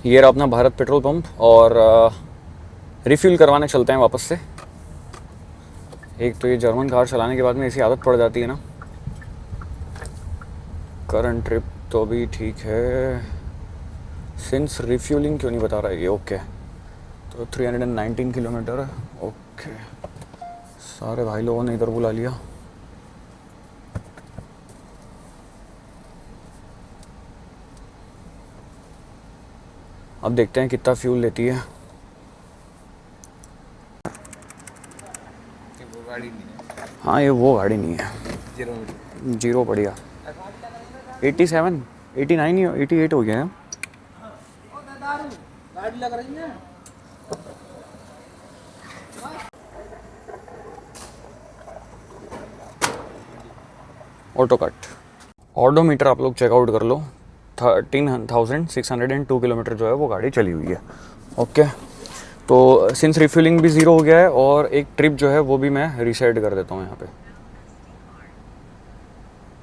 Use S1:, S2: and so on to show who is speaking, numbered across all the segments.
S1: ये रहा अपना भारत पेट्रोल पंप और रिफ़िल करवाने चलते हैं वापस से। एक तो ये जर्मन कार चलाने के बाद में ऐसी आदत पड़ जाती है ना। करंट ट्रिप तो अभी ठीक है, सिंस रिफ्यूलिंग क्यों नहीं बता रहा है ये। ओके तो 319 किलोमीटर है। ओके सारे भाई लोगों ने इधर बुला लिया। अब देखते हैं कितना फ्यूल लेती है। हाँ ये वो गाड़ी नहीं है, जीरो बढ़िया। 87 89 88 हो गया है। गाड़ी लग रही है। ऑटो कट ऑडोमीटर आप लोग चेकआउट कर लो। 13,602 किलोमीटर जो है वो गाड़ी चली हुई है। ओके तो सिंस रिफ्यूलिंग भी ज़ीरो हो गया है और एक ट्रिप जो है वो भी मैं रीसेट कर देता हूँ यहाँ पे।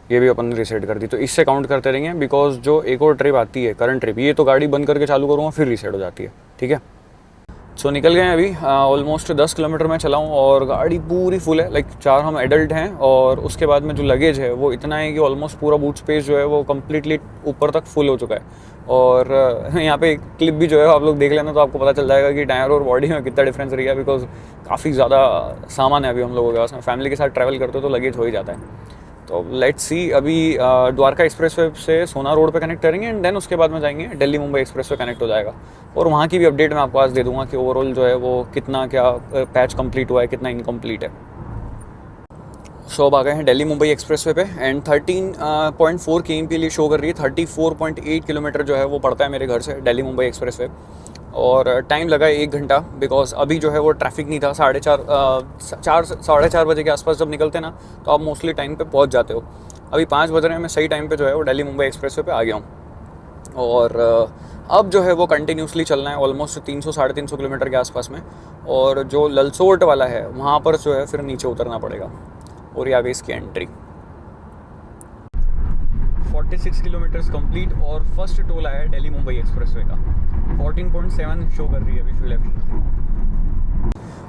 S1: ये भी अपन ने रीसेट कर दी तो इससे काउंट करते रहेंगे, बिकॉज जो एक और ट्रिप आती है करंट ट्रिप, ये तो गाड़ी बंद करके चालू करूँगा फिर रीसेट हो जाती है। ठीक है सो निकल गए अभी। ऑलमोस्ट 10 किलोमीटर मैं चलाऊँ और गाड़ी पूरी फुल है। लाइक 4 हम एडल्ट हैं और उसके बाद में जो लगेज है वो इतना है कि ऑलमोस्ट पूरा बूट स्पेस जो है वो कम्प्लीटली ऊपर तक फुल हो चुका है। और यहाँ पे एक क्लिप भी जो है आप लोग देख लेना तो आपको पता चल जाएगा कि टायर और बॉडी में कितना डिफरेंस रही है, बिकॉज काफ़ी ज़्यादा सामान है अभी हम लोगों के पास में। फैमिली के साथ ट्रैवल करते हो तो लगेज हो ही जाता है। तो लेट्स सी अभी द्वारका एक्सप्रेसवे से सोना रोड पे कनेक्ट करेंगे एंड देन उसके बाद में जाएंगे दिल्ली मुंबई एक्सप्रेसवे कनेक्ट हो जाएगा। और वहाँ की भी अपडेट मैं आपको आज दे दूंगा कि ओवरऑल जो है वो कितना क्या पैच कंप्लीट हुआ है, कितना इनकम्प्लीट है। सो अब आ गए हैं दिल्ली मुंबई एक्सप्रेसवे पे एंड 13.4 km के लिए शो कर रही है। 34.8 किलोमीटर जो है वो पड़ता है मेरे घर से दिल्ली मुंबई एक्सप्रेसवे। और टाइम लगा 1 घंटा, बिकॉज अभी जो है वो ट्रैफिक नहीं था। 4:30 बजे के आसपास जब निकलते ना तो आप मोस्टली टाइम पे पहुंच जाते हो। अभी 5 बज रहे हैं, मैं सही टाइम पे जो है वो दिल्ली मुंबई एक्सप्रेसवे पे आ गया हूँ। और अब जो है वो कंटिन्यूसली चलना है ऑलमोस्ट 300-350 किलोमीटर के आसपास में। और जो ललसोट वाला है वहाँ पर जो है फिर नीचे उतरना पड़ेगा। और ये आ गई इसकी एंट्री। 46 किलोमीटर्स कंप्लीट और फर्स्ट टोल आया है दिल्ली मुंबई एक्सप्रेसवे का। 14.7 शो कर रही है अभी fuel efficiency.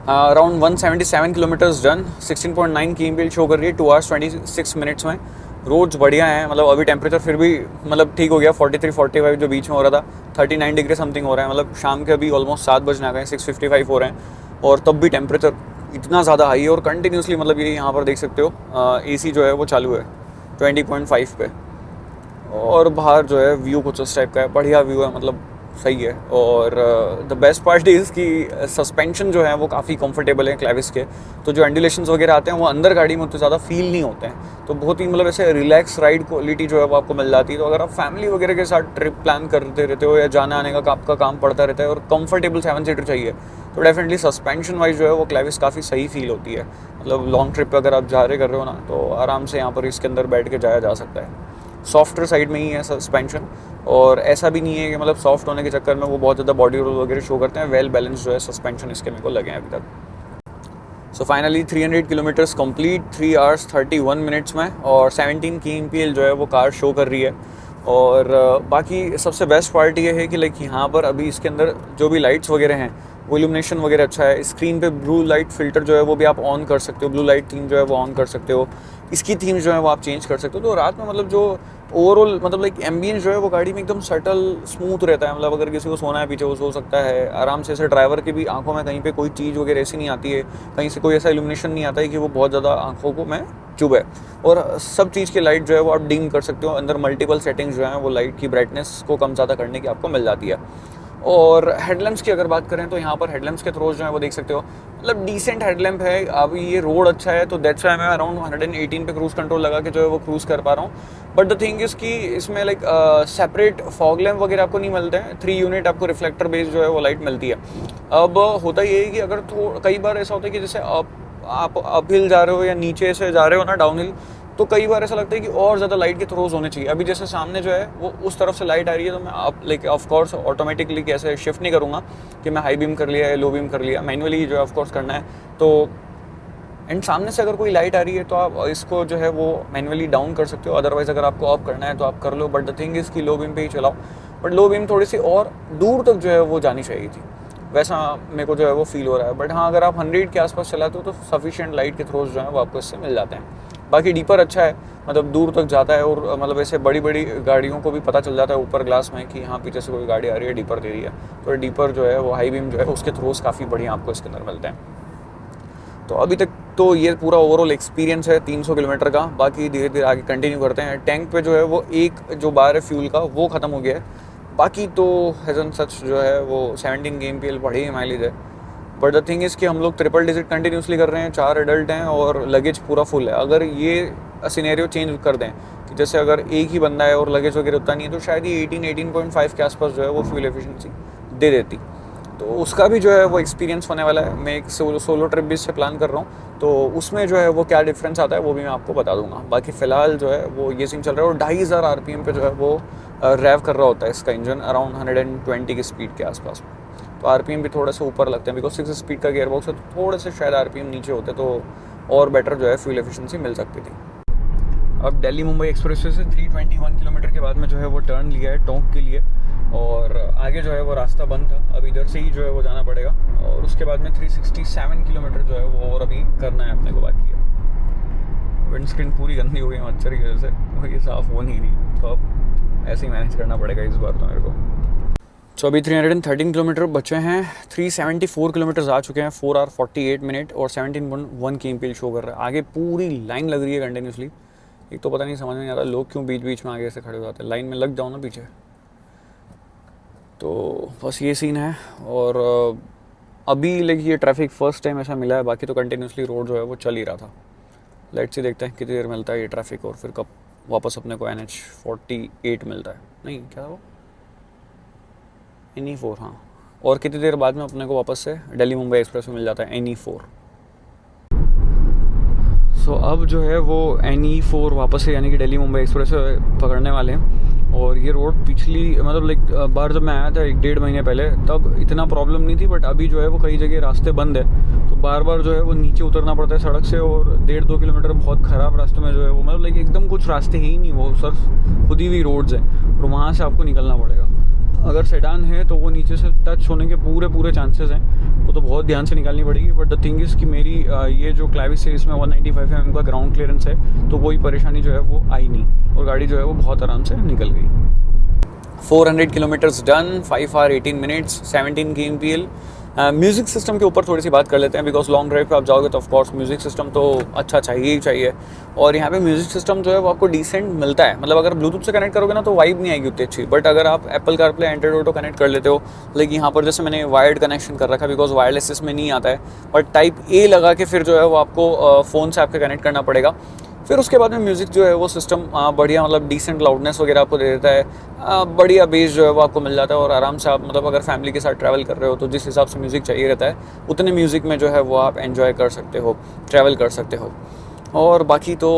S1: Around 177 kilometres done. 16.9 kml show कर रही है 2 hours 26 मिनट्स में। रोड्स बढ़िया हैं, मतलब अभी टेम्परेचर फिर भी मतलब ठीक हो गया। 43-45 जो बीच में हो रहा था 39 डिग्री समथिंग हो रहा है। मतलब शाम के अभी ऑलमोस्ट 7 बजने आ गए, 6:55 हो रहे हैं और तब भी टेम्परेचर इतना ज़्यादा हाई है। और कंटिन्यूसली मतलब ये यहाँ पर देख सकते हो AC जो है वो चालू है 20.5 पे। और बाहर जो है व्यू कुछ उस टाइप का है, बढ़िया व्यू है, मतलब सही है। और द बेस्ट पार्ट इज़ कि सस्पेंशन जो है वो काफ़ी कंफर्टेबल है क्लेविस के। तो जो एंडुलेशंस वगैरह आते हैं वो अंदर गाड़ी में उतने ज़्यादा फील नहीं होते हैं। तो बहुत ही मतलब ऐसे रिलैक्स राइड क्वालिटी जो है वो आपको मिल जाती है। तो अगर आप फैमिली वगैरह के साथ ट्रिप प्लान करते रहते हो या जाने आने का आपका काम पड़ता रहता है और कंफर्टेबल 7 सीटर चाहिए तो डेफिनेटली सस्पेंशन वाइज जो है वो क्लेविस काफ़ी सही फील होती है। मतलब लॉन्ग ट्रिप पर अगर आप जा रहे कर रहे हो ना तो आराम से यहाँ पर इसके अंदर बैठ के जाया जा सकता है। सॉफ्टर साइड में ही है सस्पेंशन, और ऐसा भी नहीं है कि मतलब सॉफ्ट होने के चक्कर में वो बहुत ज़्यादा बॉडी रोल वगैरह शो करते हैं। वेल बैलेंस जो है सस्पेंशन इसके मेरे को लगे हैं अभी तक। So finally 300 kilometres complete 3 hours 31 minutes में और 17 kmpl जो है वो कार शो कर रही है। और बाकी सबसे बेस्ट पार्ट ये है कि लाइक यहाँ पर अभी इसके अंदर जो भी लाइट्स वगैरह हैं वो इल्यूमिनेशन वगैरह अच्छा है। स्क्रीन पे ब्लू लाइट फिल्टर जो है वो भी आप ऑन कर सकते हो, ब्लू लाइट थीम जो है वो ऑन कर सकते हो। इसकी थीम जो है वो आप चेंज कर सकते हो। तो रात में मतलब जो ओवरऑल मतलब लाइक एम्बियंस जो है वो गाड़ी में एकदम सटल स्मूथ रहता है। मतलब अगर किसी को सोना है पीछे वो सो सकता है आराम से। ऐसे ड्राइवर की भी आंखों में कहीं पे कोई चीज़ वगैरह ऐसी नहीं आती है, कहीं से कोई ऐसा इल्यूमिनेशन नहीं आता है कि वो बहुत ज़्यादा आंखों को में चुभे। और सब चीज़ की लाइट जो है वो आप डिम कर सकते हो। अंदर मल्टीपल सेटिंग्स जो हैं वो लाइट की ब्राइटनेस को कम ज़्यादा करने की आपको मिल जाती है। और हेडलैम्प्स की अगर बात करें तो यहाँ पर हेडलैम्प्स के थ्रोज जो है वो देख सकते हो, मतलब डिसेंट हेडलैम्प है। अभी ये रोड अच्छा है तो दैट्स व्हाई मैं अराउंड 118 पे क्रूज़ कंट्रोल लगा के जो है वो क्रूज़ कर पा रहा हूँ। बट द थिंग इज़ कि इसमें लाइक सेपरेट फॉग लैम्प वगैरह आपको नहीं मिलते हैं। 3 यूनिट आपको रिफ्लेक्टर बेस्ड जो है वो लाइट मिलती है। अब होता ये है कि अगर कई बार ऐसा होता है कि जैसे आप अपहिल जा रहे हो या नीचे से जा रहे हो ना डाउन हिल, तो कई बार ऐसा लगता है कि और ज़्यादा लाइट के थ्रोज होने चाहिए। अभी जैसे सामने जो है वो उस तरफ से लाइट आ रही है तो मैं आप लाइक ऑफकोर्स ऑटोमेटिकली कैसे शिफ्ट नहीं करूँगा कि मैं हाई बीम कर लिया या लो बीम कर लिया, मैनुअली जो है ऑफकोर्स करना है। तो एंड सामने से अगर कोई लाइट आ रही है तो आप इसको जो है वो मैनुअली डाउन कर सकते हो, अदरवाइज़ अगर आपको ऑफ करना है तो आप कर लो। बट द थिंग इज़ कि लो बीम पे ही चलाओ। बट लो बीम थोड़ी सी और दूर तक जो है वो जानी चाहिए थी, वैसा मेरे को जो है वो फील हो रहा है। बट हाँ, अगर आप 100 के आसपास चलाते हो तो सफिशिएंट लाइट के थ्रोज जो है वो आपको इससे मिल जाते हैं। बाकी डीपर अच्छा है, मतलब दूर तक जाता है, और मतलब ऐसे बड़ी बड़ी गाड़ियों को भी पता चल जाता है ऊपर ग्लास में कि हाँ पीछे से कोई गाड़ी आ रही है, डीपर दे रही है। तो डीपर जो है वो हाई बीम जो है उसके थ्रोज काफ़ी बढ़िया आपको इसके अंदर मिलते हैं। तो अभी तक तो ये पूरा ओवरऑल एक्सपीरियंस है 300 किलोमीटर का। बाकी धीरे धीरे आगे कंटिन्यू करते हैं। टैंक पे जो है वो एक जो बार है फ्यूल का वो ख़त्म हो गया है। बाकी तो हैज़न सच जो है वो 17 kmpl बढ़ी माइलेज है। बट द थिंग इज़ कि हम लोग ट्रिपल डिजिट कंटिन्यूसली कर रहे हैं, 4 एडल्ट हैं और लगेज पूरा फुल है। अगर ये सिनेरियो चेंज कर दें कि जैसे अगर एक ही बंदा है और लगेज वगैरह उतना नहीं है, तो शायद ये 18.5 के आसपास जो है वो फ्यूल एफिशिएंसी दे देती। तो उसका भी जो है वो एक्सपीरियंस होने वाला है। मैं एक सोलो ट्रिप भी इससे प्लान कर रहा हूँ, तो उसमें जो है वो क्या डिफरेंस आता है वो भी मैं आपको बता दूंगा। बाकी फ़िलहाल जो है वो ये सीन चल रहा है, और 2500 RPM पे जो है वो रैव कर रहा होता है इसका इंजन, अराउंड 120 की स्पीड के आसपास में। तो RPM भी थोड़ा सा ऊपर लगते हैं, बिकॉज 6 स्पीड का गियर बॉक्स है, तो थोड़े से शायद RPM नीचे होते तो और बेटर जो है फ्यूल एफिशिएंसी मिल सकती थी। अब दिल्ली मुंबई एक्सप्रेसवे से 321 किलोमीटर के बाद में जो है वो टर्न लिया है टोंक के लिए, और आगे जो है वो रास्ता बंद था। अब इधर से ही जो है वो जाना पड़ेगा, और उसके बाद में 367 किलोमीटर जो है वो और अभी करना है अपने को बाकी है। विंडस्क्रीन पूरी गंदी हो गई मच्छर की वजह से, वो ये साफ़ हो नहीं रही, तो अब ऐसे ही मैनेज करना पड़ेगा इस बार तो मेरे को। तो अभी 313 किलोमीटर बचे हैं, 374 किलोमीटर आ चुके हैं, 4 hour 48 minute और 17.1 kmpl शो कर रहा है। आगे पूरी लाइन लग रही है कंटिन्यूसली। एक तो पता नहीं समझ में नहीं आ रहा लोग क्यों बीच बीच में आगे से खड़े हो जाते हैं, लाइन में लग जाओ ना पीछे। तो बस ये सीन है। और अभी लाइक ये ट्रैफिक फर्स्ट टाइम ऐसा मिला है, बाकी तो कंटिन्यूसली रोड जो है वो चल ही रहा था। लेट्स सी देखते हैं कितनी देर मिलता है ये ट्रैफिक, और फिर कब वापस अपने को NH 48 मिलता है, नहीं क्या वो NE4, हाँ, और कितनी देर बाद में अपने को वापस से दिल्ली मुंबई एक्सप्रेस में मिल जाता है NE4। सो अब जो है वो NE4 वापस से यानी कि दिल्ली मुंबई एक्सप्रेस पकड़ने वाले हैं। और ये रोड पिछली मतलब लाइक बार जब मैं आया था 1-1.5 महीने पहले, तब इतना प्रॉब्लम नहीं थी, बट अभी जो है वो कई जगह रास्ते बंद है, तो बार बार जो है वो नीचे उतरना पड़ता है सड़क से, और 1.5-2 किलोमीटर बहुत ख़राब रास्ते में जो है वो मतलब लाइक एकदम कुछ रास्ते ही नहीं, वो सिर्फ खुदी हुई रोड्स हैं, और वहाँ से आपको निकलना पड़ेगा। अगर सेडान है तो वो नीचे से टच होने के पूरे चांसेस हैं, वो तो बहुत ध्यान से निकालनी पड़ेगी। बट द थिंग इज़ कि मेरी ये जो क्लैविस है इसमें 195 mm का ग्राउंड क्लियरेंस है, तो कोई परेशानी जो है वो आई नहीं, और गाड़ी जो है वो बहुत आराम से निकल गई। 400 kilometres done, 5 hour 18 minutes, 17 kmpl। Music system के ऊपर थोड़ी सी बात कर लेते हैं, बिकॉज लॉन्ग ड्राइव पे आप जाओगे तो ऑफ कोर्स म्यूज़िक सिस्टम तो अच्छा चाहिए ही चाहिए। और यहाँ पे म्यूज़िक सिस्टम जो है वो आपको डिसेंट मिलता है, मतलब अगर ब्लूटूथ से कनेक्ट करोगे ना तो वाइब नहीं आएगी उतनी अच्छी, बट अगर आप Apple CarPlay Android auto connect कर लेते हो, लेकिन यहाँ पर जैसे मैंने वायर्ड कनेक्शन कर रखा है बिकॉज वायरलेस इसमें नहीं आता है, बट टाइप A लगा के फिर जो है वो आपको फ़ोन से आपके कनेक्ट करना पड़ेगा। फिर उसके बाद में म्यूज़िक जो है वो सिस्टम बढ़िया मतलब डिसेंट लाउडनेस वगैरह आपको दे देता है, बढ़िया बेस जो है वो आपको मिल जाता है, और आराम से आप मतलब अगर फैमिली के साथ ट्रैवल कर रहे हो तो जिस हिसाब से म्यूज़िक चाहिए रहता है उतने म्यूज़िक में जो है वो आप एंजॉय कर सकते हो, ट्रैवल कर सकते हो। और बाकी तो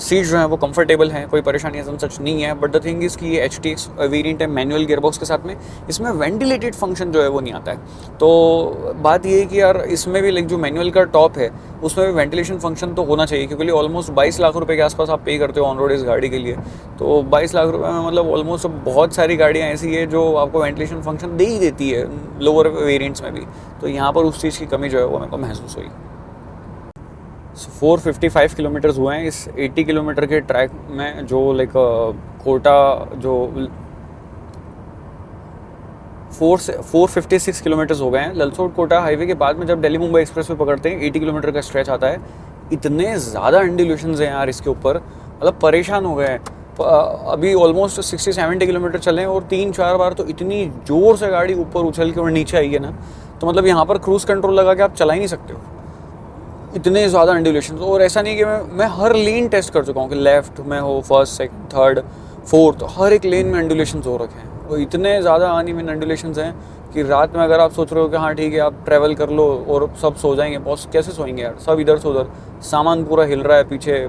S1: सीट जो है वो कंफर्टेबल हैं, कोई परेशानी ऐसा सच नहीं है। बट द थिंग इज़ कि ये HTX वेरिएंट है मैनुअल गियरबॉक्स के साथ में, इसमें वेंटिलेटेड फंक्शन जो है वो नहीं आता है। तो बात ये है कि यार इसमें भी लाइक जो मैनुअल का टॉप है उसमें भी वेंटिलेशन फंक्शन तो होना चाहिए, क्योंकि ऑलमोस्ट 22 लाख रुपए के आसपास आप पे करते हो ऑन रोड इस गाड़ी के लिए। तो 22 लाख रुपए में मतलब ऑलमोस्ट बहुत सारी गाड़ियाँ ऐसी है जो आपको वेंटिलेशन फंक्शन दे ही देती है लोअर वेरिएंट्स में भी, तो यहाँ पर उस चीज़ की कमी जो है वो मेरे को महसूस हुई। 455 किलोमीटर्स हुए हैं इस 80 किलोमीटर के ट्रैक में, जो लाइक कोटा जो 456 किलोमीटर्स हो गए हैं। ललसोट कोटा हाईवे के बाद में जब दिल्ली मुंबई एक्सप्रेस वे पकड़ते हैं 80 किलोमीटर का स्ट्रेच आता है। इतने ज़्यादा एंडुलेशंस हैं यार इसके ऊपर, मतलब परेशान हो गए हैं। अभी ऑलमोस्ट 60-70 किलोमीटर चले और 3-4 बार तो इतनी ज़ोर से गाड़ी ऊपर उछल के और नीचे आई है ना, तो मतलब यहाँ पर क्रूज़ कंट्रोल लगा के आप चला ही नहीं सकते हो, इतने ज़्यादा एंडुलेशंस। और ऐसा नहीं कि मैं हर लेन टेस्ट कर चुका हूँ कि लेफ्ट में हो, फर्स्ट, सेकंड, थर्ड, फोर्थ, हर एक लेन में एंडुलेशंस हो रखे हैं। और इतने ज़्यादा अनइवन एंडुलेशंस हैं कि रात में अगर आप सोच रहे हो कि हाँ ठीक है आप ट्रैवल कर लो और सब सो जाएंगे, बॉस कैसे सोएंगे यार, सब इधर से उधर, सामान पूरा हिल रहा है पीछे,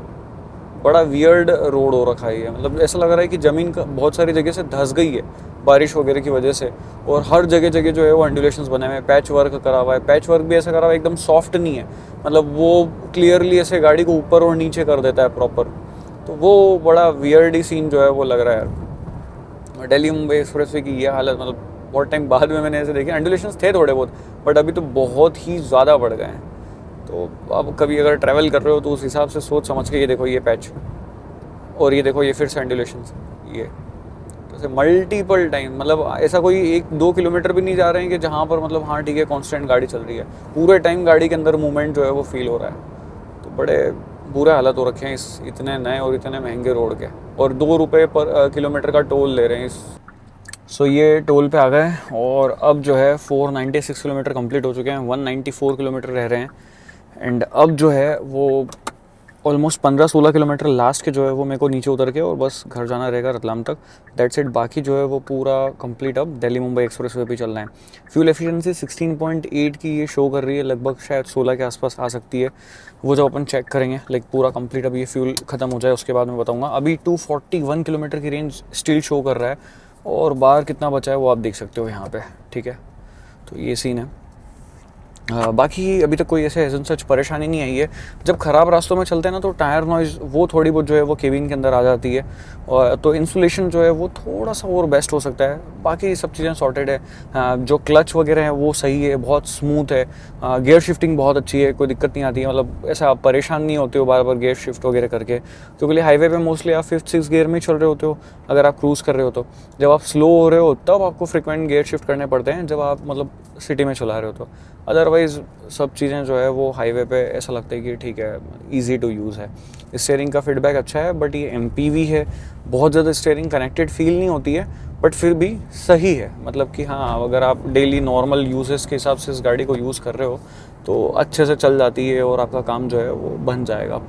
S1: बड़ा वियर्ड रोड हो रखा है। मतलब ऐसा लग रहा है कि ज़मीन का बहुत सारी जगह से धंस गई है बारिश वगैरह की वजह से, और हर जगह जगह जो है वो एंडुलेशंस बने हुए हैं। पैच वर्क करा हुआ है, पैच वर्क भी ऐसा करा हुआ है एकदम सॉफ्ट नहीं है, मतलब वो क्लियरली ऐसे गाड़ी को ऊपर और नीचे कर देता है प्रॉपर, तो वो बड़ा वियर्ड ही सीन जो है वो लग रहा है यार। दिल्ली मुंबई एक्सप्रेसवे की ये हालत, मतलब बहुत टाइम बाद में मैंने ऐसे देखे। एंडुलेशंस थे थोड़े बहुत, बट अभी तो बहुत ही ज़्यादा बढ़ गए हैं। तो अब कभी अगर ट्रैवल कर रहे हो तो उस हिसाब से सोच समझ के, ये देखो ये पैच, और ये देखो ये फिर से एंडुलेशंस, ये तो मल्टीपल टाइम, मतलब ऐसा कोई 1-2 किलोमीटर भी नहीं जा रहे हैं कि जहाँ पर मतलब हाँ ठीक है कांस्टेंट गाड़ी चल रही है, पूरे टाइम गाड़ी के अंदर मूवमेंट जो है वो फील हो रहा है। तो बड़े बुरे हालत हो रखे हैं इस इतने नए और इतने महंगे रोड के, और 2 रुपये पर किलोमीटर का टोल ले रहे हैं इस। सो ये टोल पे आ गए, और अब जो है 496 किलोमीटर कंप्लीट हो चुके हैं, 194 किलोमीटर रह रहे हैं। एंड अब जो है वो ऑलमोस्ट 15-16 किलोमीटर लास्ट के जो है वो मेरे को नीचे उतर के और बस घर जाना रहेगा रतलाम तक, दैट्स इट। बाकी जो है वो पूरा कंप्लीट अब दिल्ली मुंबई एक्सप्रेस वे पे चलना है। फ्यूल एफिशिएंसी 16.8 की ये शो कर रही है, लगभग शायद 16 के आसपास आ सकती है, वो जब अपन चेक करेंगे। लाइक पूरा कंप्लीट अब ये फ्यूल ख़त्म हो जाए उसके बाद मैं बताऊँगा। अभी 241 किलोमीटर की रेंज स्टिल शो कर रहा है, और बाहर कितना बचा है वो आप देख सकते हो यहाँ पे, ठीक है। तो ये सीन है। बाकी अभी तक कोई ऐसे सच परेशानी नहीं आई है। जब ख़राब रास्तों में चलते हैं ना तो टायर नॉइज़ वो थोड़ी बहुत जो है वो केबिन के अंदर आ जाती है, और तो इंसुलेशन जो है वो थोड़ा सा और बेस्ट हो सकता है। बाकी सब चीज़ें सॉर्टेड है। जो क्लच वगैरह है वो सही है, बहुत स्मूथ है। गियर शिफ्टिंग बहुत अच्छी है, कोई दिक्कत नहीं आती है, मतलब ऐसा आप परेशान नहीं होते हो बार बार गियर शिफ्ट वगैरह करके, क्योंकि हाईवे पे मोस्टली आप 5th-6th गियर में चल रहे होते हो अगर आप क्रूज़ कर रहे हो। तो जब आप स्लो हो रहे हो तब आपको फ्रिक्वेंट गियर शिफ्ट करने पड़ते हैं, जब आप मतलब सिटी में चला रहे हो तो। अदरवाइज़ सब चीज़ें जो है वो हाईवे पे ऐसा लगता है कि ठीक है, इजी टू यूज़ है। स्टीयरिंग का फीडबैक अच्छा है, बट ये MPV है, बहुत ज़्यादा स्टीयरिंग कनेक्टेड फील नहीं होती है, बट फिर भी सही है। मतलब कि हाँ, अगर आप डेली नॉर्मल यूजेस के हिसाब से इस गाड़ी को यूज़ कर रहे हो तो अच्छे से चल जाती है, और आपका काम जो है वो बन जाएगा।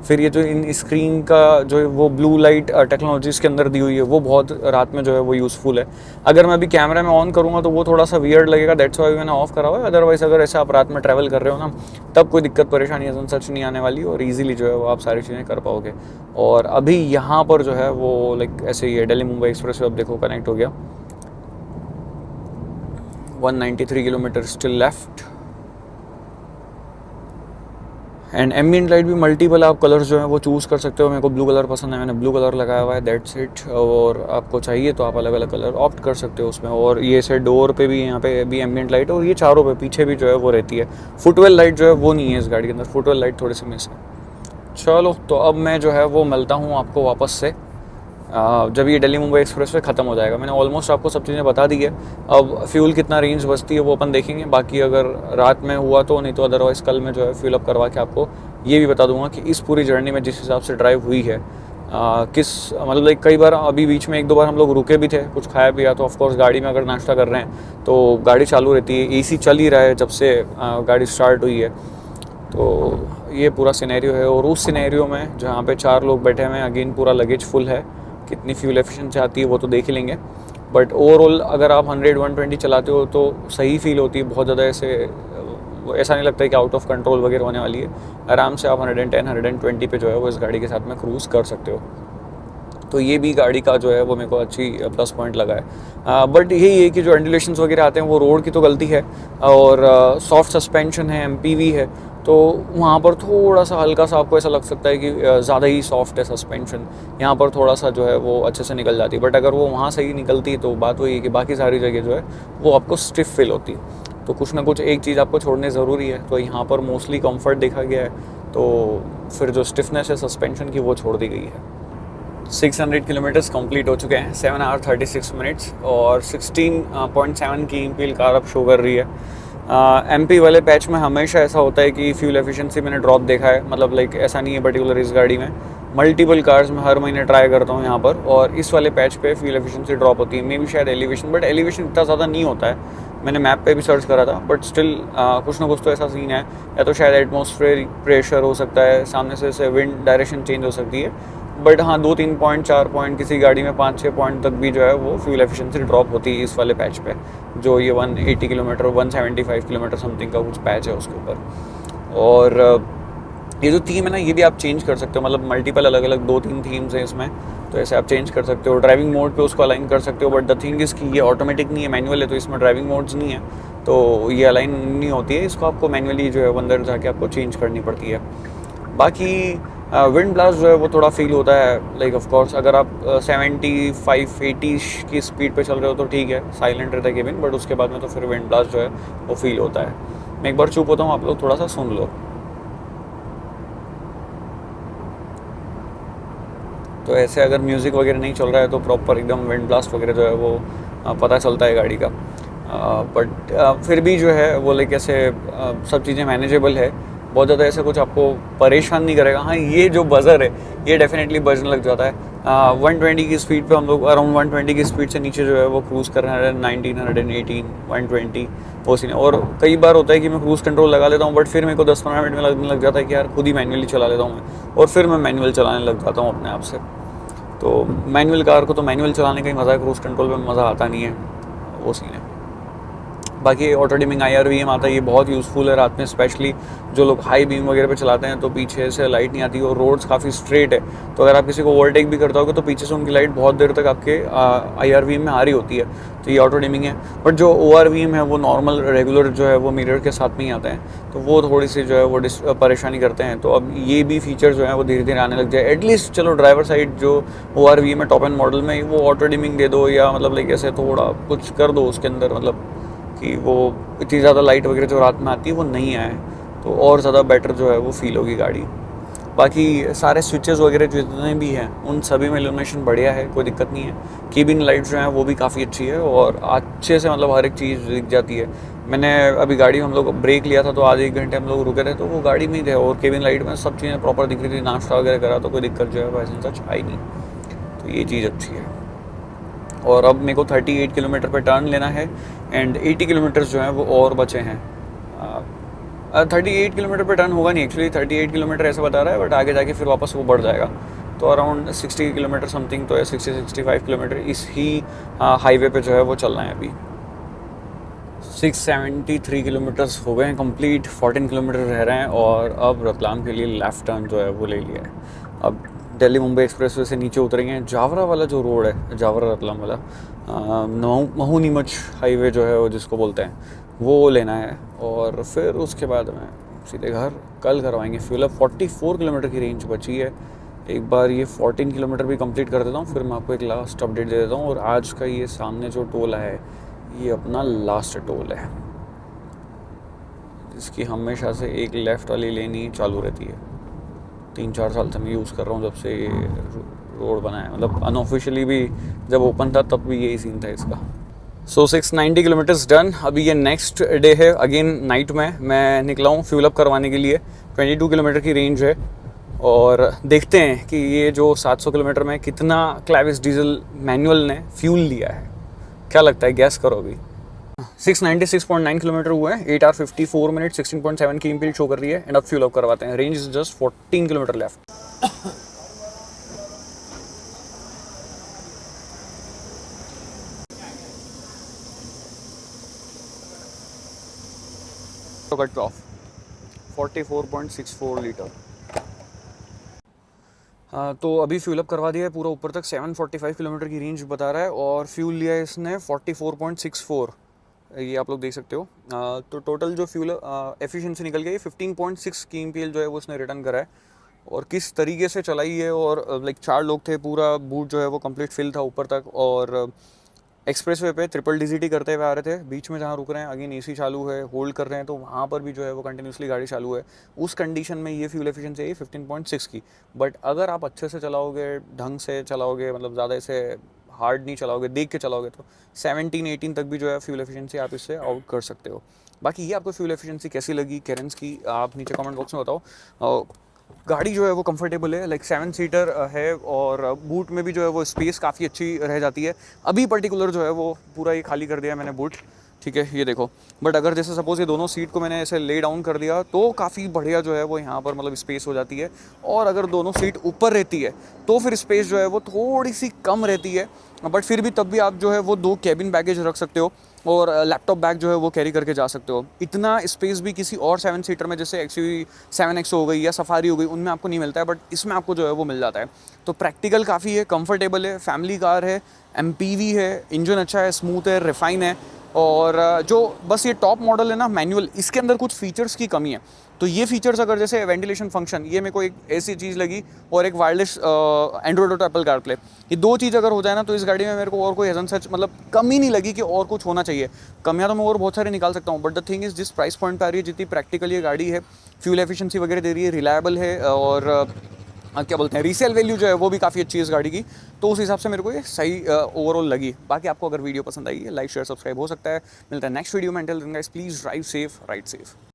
S1: फिर ये जो इन स्क्रीन का जो है वो ब्लू लाइट टेक्नोलॉजी इसके अंदर दी हुई है, वो बहुत रात में जो है वो यूज़फुल है। अगर मैं अभी कैमरा में ऑन करूँगा तो वो थोड़ा सा वियर्ड लगेगा, दैट्स वाई मैंने ऑफ करा हुआ है। अदरवाइज़ अगर ऐसे आप रात में ट्रैवल कर रहे हो ना, तब कोई दिक्कत परेशानी ऐसा सच नहीं आने वाली, और ईजिली जो है वो आप सारी चीज़ें कर पाओगे। और अभी यहाँ पर जो है वो लाइक ऐसे ही है, दिल्ली मुंबई एक्सप्रेस अब देखो कनेक्ट हो गया। 193 kilometre still left. And ambient light भी मल्टीपल आप कलर्स जो है वो चूज़ कर सकते हो। मेरे को ब्लू कलर पसंद है, मैंने ब्लू कलर लगाया हुआ है, दैट्स इट। और आपको चाहिए तो आप अलग अलग कलर ऑप्ट कर सकते हो उसमें। और ये से डोर पे भी, यहाँ पे भी एम्बिएंट लाइट, और ये चारों पे पीछे भी जो है वो रहती है। फुटवेल लाइट जो है वो नहीं है इस गाड़ी के अंदर, फुटवेल लाइट थोड़ी सी मिस है। चलो, तो अब मैं जो है वो मिलता हूँ आपको वापस से जब ये दिल्ली मुंबई एक्सप्रेस वे ख़त्म हो जाएगा। मैंने ऑलमोस्ट आपको सब चीज़ें बता दी है। अब फ्यूल कितना रेंज बचती है वो अपन देखेंगे, बाकी अगर रात में हुआ तो, नहीं तो अदरवाइज़ कल मैं जो है फ्यूल अप करवा के आपको ये भी बता दूंगा कि इस पूरी जर्नी में जिस हिसाब से ड्राइव हुई है किस मतलब लाइक कई बार अभी बीच में 1-2 बार हम लोग रुके भी थे, कुछ खाया पिया। तो ऑफकोर्स गाड़ी में अगर नाश्ता कर रहे हैं तो गाड़ी चालू रहती है, AC चल ही रहा है जब से गाड़ी स्टार्ट हुई है। तो ये पूरा सिनेरियो है। और उस सिनेरियो में जहाँ पे 4 लोग बैठे हुए हैं, अगेन पूरा लगेज फुल है, कितनी फ्यूल एफिशिएंसी आती है वो तो देख ही लेंगे। बट ओवरऑल अगर आप 100-120 चलाते हो तो सही फील होती है, बहुत ज़्यादा ऐसा नहीं लगता है कि आउट ऑफ कंट्रोल वगैरह होने वाली है। आराम से आप 110-120 पे जो है वो इस गाड़ी के साथ में क्रूज़ कर सकते हो। तो ये भी गाड़ी का जो है वो मेरे को अच्छी प्लस पॉइंट लगा है। बट यही है कि जो एंडुलेशंस वगैरह आते हैं वो रोड की तो गलती है, और सॉफ्ट सस्पेंशन है, MPV है, तो वहाँ पर थोड़ा सा हल्का सा आपको ऐसा लग सकता है कि ज़्यादा ही सॉफ्ट है सस्पेंशन, यहाँ पर थोड़ा सा जो है वो अच्छे से निकल जाती है। बट अगर वो वहाँ सही निकलती तो बात वही है कि बाकी सारी जगह जो है वो आपको स्टिफ फील होती है। तो कुछ ना कुछ एक चीज़ आपको छोड़ने ज़रूरी है। तो यहाँ पर मोस्टली कंफर्ट देखा गया है, तो फिर जो स्टिफनेस है सस्पेंशन की वो छोड़ दी गई है। 600 किलोमीटर्स कंप्लीट हो चुके हैं, 7 आवर 36 मिनट्स, और 16.7 की इम्पील कार अब शो कर रही है। MP वाले पैच में हमेशा ऐसा होता है कि फ्यूल एफिशिएंसी मैंने ड्रॉप देखा है, मतलब लाइक ऐसा नहीं है पर्टिकुलर इस गाड़ी में, मल्टीपल कार्स में हर महीने ट्राई करता हूँ यहाँ पर, और इस वाले पैच पे फ्यूल एफिशिएंसी ड्रॉप होती है। मे भी शायद एलिवेशन, बट एलिवेशन इतना ज़्यादा नहीं होता है, मैंने मैप पे भी सर्च करा था, बट स्टिल कुछ ना कुछ तो ऐसा सीन है, या तो शायद एटमॉस्फेरिक प्रेशर हो सकता है, सामने से विंड डायरेक्शन चेंज हो सकती है। बट हाँ, 2-3 पॉइंट 4 पॉइंट, किसी गाड़ी में 5-6 पॉइंट तक भी जो है वो फ्यूल एफिशिएंसी ड्रॉप होती है इस वाले पैच पे, जो ये 180 किलोमीटर 175 किलोमीटर समथिंग का कुछ पैच है उसके ऊपर। और ये जो थीम है ना, ये भी आप चेंज कर सकते हो, मतलब मल्टीपल अलग अलग 2-3 थीम्स हैं इसमें, तो ऐसे आप चेंज कर सकते हो। ड्राइविंग मोड पे उसको अलाइन कर सकते हो, बट द थिंग इज़ कि ये ऑटोमेटिक नहीं है, मैनुअल है, तो इसमें ड्राइविंग मोड्स नहीं है, तो ये अलाइन नहीं होती है। इसको आपको मैनुअली जो है अंदर जाके आपको चेंज करनी पड़ती है। बाकी विंड ब्लास्ट जो है वो थोड़ा फील होता है, लाइक ऑफ कोर्स अगर आप 75-80 की स्पीड पे चल रहे हो तो ठीक है, साइलेंट रहता है केबिन, बट उसके बाद में तो फिर विंड ब्लास्ट जो है वो फील होता है। मैं एक बार चुप होता हूँ, आप लोग थोड़ा सा सुन लो। तो ऐसे अगर म्यूज़िक वगैरह नहीं चल रहा है तो प्रॉपर एकदम विंड ब्लास्ट वगैरह जो है वो पता चलता है गाड़ी का। बट फिर भी जो है वो लाइक ऐसे सब चीज़ें मैनेजेबल है, बहुत ज़्यादा ऐसे कुछ आपको परेशान नहीं करेगा। हाँ, ये जो बज़र है ये डेफिनेटली बजने लग जाता है। 120 की स्पीड पे हम लोग अराउंड 120 की स्पीड से नीचे जो है वो क्रूज़ कर रहे हैं 119, 118, 120 वो सीन है। और कई बार होता है कि मैं क्रूज़ कंट्रोल लगा लेता हूँ, बट फिर मेरे को 10-15 मिनट में लगने लग जाता है कि यार खुद ही मैनुअली चला लेता हूँ मैं, और फिर मैं मैनुअल चलाने लग जाता हूँ अपने आप से। तो मैनुअल कार को तो मैनुअल चलाने का ही मज़ा है, क्रूज़ कंट्रोल में मज़ा आता नहीं है, वो सीन है। बाकी ऑटो डिमिंग IRVM आता है, ये बहुत यूज़फुल है रात में, स्पेशली जो लोग हाई बीम वगैरह पे चलाते हैं तो पीछे से लाइट नहीं आती और रोड्स काफ़ी स्ट्रेट है, तो अगर आप किसी को ओवरटेक भी करता होगा तो पीछे से उनकी लाइट बहुत देर तक आपके IRVM में आ रही होती है, तो ये ऑटो डिमिंग है। बट जो ORVM है वो नॉर्मल रेगुलर जो है वो मिरर के साथ में ही आते हैं, तो वो थोड़ी सी जो है वो परेशानी करते हैं। तो अब ये भी फीचर जो है वो धीरे धीरे आने लग जाए, एटलीस्ट चलो ड्राइवर साइड जो ORVM है टॉप एंड मॉडल में वो ऑटो डिमिंग दे दो, या मतलब लाइक ऐसे थोड़ा कुछ कर दो उसके अंदर, मतलब कि वो इतनी ज़्यादा लाइट वगैरह जो रात में आती है वो नहीं आए, तो और ज़्यादा बेटर जो है वो फील होगी गाड़ी। बाकी सारे स्विचेस वगैरह जितने भी हैं उन सभी में इल्यूमिनेशन बढ़िया है, कोई दिक्कत नहीं है। केबिन लाइट जो है वो भी काफ़ी अच्छी है और अच्छे से मतलब हर एक चीज़ दिख जाती है। मैंने अभी गाड़ी हम लोग ब्रेक लिया था तो आधे 1 घंटे हम लोग रुके थे, तो वो गाड़ी में ही थे और केबिन लाइट में सब चीज़ें प्रॉपर दिख रही थी, नाश्ता वगैरह करा तो कोई दिक्कत जो है वैसे सच आई नहीं, तो ये चीज़ अच्छी है। और अब मेरे को 38 किलोमीटर पर टर्न लेना है एंड 80 किलोमीटर जो है वो और बचे हैं। 38 किलोमीटर पर टर्न होगा नहीं एक्चुअली, 38 किलोमीटर ऐसा बता रहा है, बट आगे जाके फिर वापस वो बढ़ जाएगा, तो अराउंड 60 किलोमीटर समथिंग, तो 60-65 किलोमीटर इस ही हाईवे पे जो है वो चलना है अभी। 673 किलोमीटर्स हो गए हैं कंप्लीट, 14 किलोमीटर रह रहे हैं और अब रतलाम के लिए लेफ़्ट टर्न जो है वो ले लिया है। अब दिल्ली मुंबई एक्सप्रेसवे से नीचे उतरेंगे, जावरा वाला जो रोड है, जावरा रतलाम वाला महू नीमच हाईवे जो है वो जिसको बोलते हैं, वो लेना है और फिर उसके बाद में सीधे घर। कल करवाएंगे फ्यूल अप। 44 किलोमीटर की रेंज बची है, एक बार ये 14 किलोमीटर भी कंप्लीट कर देता हूँ, फिर मैं आपको एक लास्ट अपडेट दे देता हूँ। और आज का ये सामने जो टोल है ये अपना लास्ट टोल है, जिसकी हमेशा से एक लेफ़्ट वाली लेन ही चालू रहती है। 3-4 साल से मैं यूज़ कर रहा हूँ जब से ये रोड बना है, मतलब अनऑफिशियली भी जब ओपन था तब भी यही सीन था इसका। सो 690 किलोमीटर्स डन। अभी ये नेक्स्ट डे है, अगेन नाइट में मैं निकला हूँ फ्यूल अप करवाने के लिए। 22 किलोमीटर की रेंज है और देखते हैं कि ये जो 700 किलोमीटर में कितना क्लैविस डीजल मैनुअल ने फ्यूल लिया है, क्या लगता है, गैस करो अभी। 696.9 किलोमीटर हुआ है, 8 आवर 54 मिनट, 16.7 की इम्पील शो कर रही है एंड अब फ्यूल अप करवाते हैं। Range is just 14 kilometre left. Cut off 44.64 litre. तो अभी फ्यूल अप करवा दिया है पूरा ऊपर तक, 745 किलोमीटर की रेंज बता रहा है और फ्यूल लिया है इसने 44.64, ये आप लोग देख सकते हो। तो टोटल जो फ्यूल एफिशिएंसी निकल गई 15.6 की एमपीएल जो है वो उसने रिटर्न करा है। और किस तरीके से चलाई है, और लाइक 4 लोग थे, पूरा बूट जो है वो कंप्लीट फिल था ऊपर तक, और एक्सप्रेसवे पे ट्रिपल डीजीटी करते हुए आ रहे थे। बीच में जहाँ रुक रहे हैं अगेन एसी चालू है, होल्ड कर रहे हैं, तो वहाँ पर भी जो है वो कंटिन्यूसली गाड़ी चालू है। उस कंडीशन में ये फ्यूल एफिशिएंसी है 15.6 की। बट अगर आप अच्छे से चलाओगे, ढंग से चलाओगे, मतलब ज़्यादा ऐसे हार्ड नहीं चलाओगे, देख के चलाओगे, तो 17-18 तक भी जो है फ्यूल एफिशिएंसी आप इससे आउट कर सकते हो। बाकी ये आपको फ्यूल एफिशिएंसी कैसी लगी कैरेंस की, आप नीचे कमेंट बॉक्स में बताओ। गाड़ी जो है वो कंफर्टेबल है, लाइक 7 सीटर है और बूट में भी जो है वो स्पेस काफ़ी अच्छी रह जाती है। अभी पर्टिकुलर जो है वो पूरा ये खाली कर दिया मैंने बूट, ठीक है, ये देखो। बट अगर जैसे सपोज़ ये दोनों सीट को मैंने ऐसे ले डाउन कर दिया तो काफ़ी बढ़िया जो है वो यहाँ पर मतलब स्पेस हो जाती है। और अगर दोनों सीट ऊपर रहती है तो फिर स्पेस जो है वो थोड़ी सी कम रहती है, बट फिर भी तब भी आप जो है वो 2 कैबिन बैगेज रख सकते हो और लैपटॉप बैग जो है वो कैरी करके जा सकते हो। इतना स्पेस भी किसी और 7 सीटर में, जैसे XUV 7X हो गई या सफारी हो गई, उनमें आपको नहीं मिलता है, बट इसमें आपको जो है वो मिल जाता है। तो प्रैक्टिकल काफ़ी है, कंफर्टेबल है, फैमिली कार है, MPV है, इंजन अच्छा है, स्मूथ है, रिफाइन है और जो बस ये टॉप मॉडल है ना मैनुअल, इसके अंदर कुछ फीचर्स की कमी है। तो ये फीचर्स अगर जैसे वेंटिलेशन फंक्शन, ये मेरे को एक ऐसी चीज़ लगी, और एक wireless Android auto Apple CarPlay, ये दो चीज़ अगर हो जाए ना तो इस गाड़ी में मेरे को और कोई एजन सच मतलब कमी नहीं लगी कि और कुछ होना चाहिए। कमियाँ तो मैं और बहुत सारे निकाल सकता हूँ, बट द थिंग इज़ जिस प्राइस पॉइंट पे आ रही है, जितनी प्रैक्टिकल ये गाड़ी है, फ्यूल एफिशिएंसी वगैरह दे रही है, रिलायबल है, और क्या बोलते हैं, रीसेल वैल्यू जो है वो भी काफ़ी अच्छी है इस गाड़ी की। तो उस हिसाब से मेरे को ये सही ओवरऑल लगी। बाकी आपको अगर वीडियो पसंद आई है, लाइक शेयर सब्सक्राइब हो सकता है। मिलता है नेक्स्ट वीडियो में। Until then guys, please drive safe, ride safe.